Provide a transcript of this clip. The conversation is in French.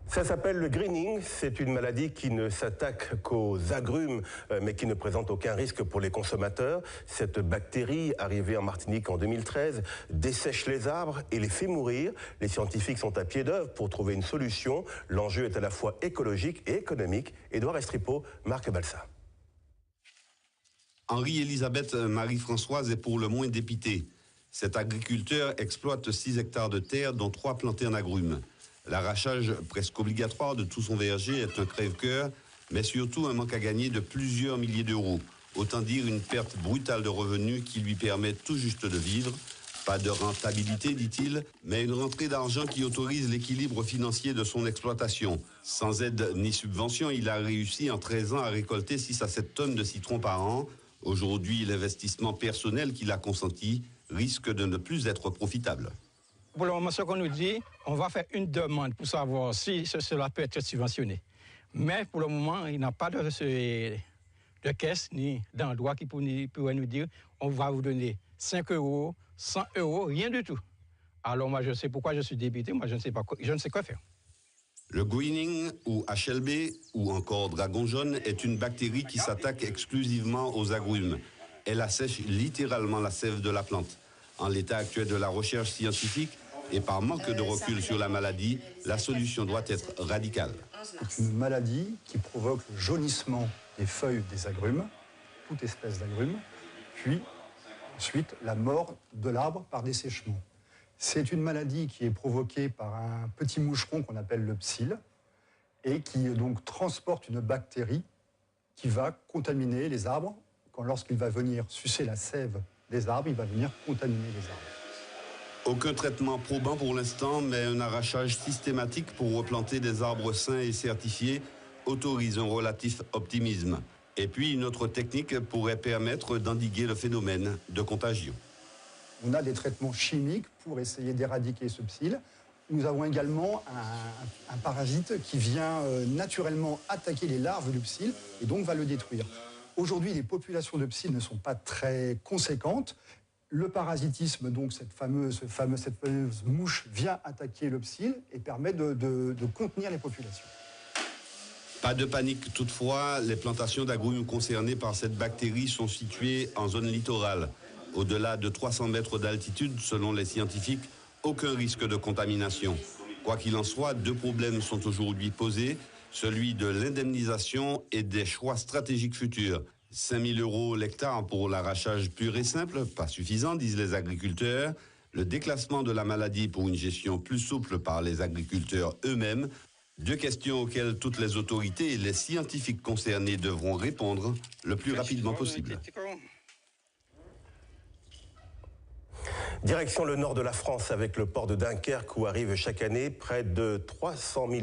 Ça s'appelle le greening, c'est une maladie qui ne s'attaque qu'aux agrumes, mais qui ne présente aucun risque pour les consommateurs. Cette bactérie, arrivée en Martinique en 2013, dessèche les arbres et les fait mourir. Les scientifiques sont à pied d'œuvre pour trouver une solution. L'enjeu est à la fois écologique et économique. Édouard Estripo, Marc Balsa. Henri-Elisabeth Marie-Françoise est pour le moins dépité. Cet agriculteur exploite 6 hectares de terre, dont 3 plantés en agrumes. L'arrachage presque obligatoire de tout son verger est un crève-cœur, mais surtout un manque à gagner de plusieurs milliers d'euros. Autant dire une perte brutale de revenus qui lui permet tout juste de vivre. Pas de rentabilité, dit-il, mais une rentrée d'argent qui autorise l'équilibre financier de son exploitation. Sans aide ni subvention, il a réussi en 13 ans à récolter 6 à 7 tonnes de citron par an. Aujourd'hui, l'investissement personnel qu'il a consenti risque de ne plus être profitable. Pour le moment, ce qu'on nous dit, on va faire une demande pour savoir si cela peut être subventionné. Mais pour le moment, il n'y a pas de caisse ni d'endroit qui pourrait nous dire on va vous donner 5 euros, 100 euros, rien du tout. Alors moi, je sais pourquoi je suis député, moi je ne sais quoi faire. Le greening, ou HLB, ou encore dragon jaune, est une bactérie qui s'attaque exclusivement aux agrumes. Elle assèche littéralement la sève de la plante. En l'état actuel de la recherche scientifique, et par manque de recul sur la maladie, la solution doit être radicale. C'est une maladie qui provoque le jaunissement des feuilles des agrumes, toute espèce d'agrumes, puis ensuite la mort de l'arbre par dessèchement. C'est une maladie qui est provoquée par un petit moucheron qu'on appelle le psylle et qui donc transporte une bactérie qui va contaminer les arbres. Lorsqu'il va venir sucer la sève des arbres, il va venir contaminer les arbres. Aucun traitement probant pour l'instant, mais un arrachage systématique pour replanter des arbres sains et certifiés autorise un relatif optimisme. Et puis une autre technique pourrait permettre d'endiguer le phénomène de contagion. On a des traitements chimiques pour essayer d'éradiquer ce psylle. Nous avons également un parasite qui vient naturellement attaquer les larves du psylle et donc va le détruire. Aujourd'hui, les populations de psylles ne sont pas très conséquentes. Le parasitisme, donc cette fameuse mouche, vient attaquer le psylle et permet de contenir les populations. Pas de panique toutefois, les plantations d'agrumes concernées par cette bactérie sont situées en zone littorale. Au-delà de 300 mètres d'altitude, selon les scientifiques, aucun risque de contamination. Quoi qu'il en soit, 2 problèmes sont aujourd'hui posés, celui de l'indemnisation et des choix stratégiques futurs. 5 000 euros l'hectare pour l'arrachage pur et simple, pas suffisant, disent les agriculteurs. Le déclassement de la maladie pour une gestion plus souple par les agriculteurs eux-mêmes. 2 questions auxquelles toutes les autorités et les scientifiques concernés devront répondre le plus rapidement possible. Direction le nord de la France avec le port de Dunkerque où arrivent chaque année près de 300 000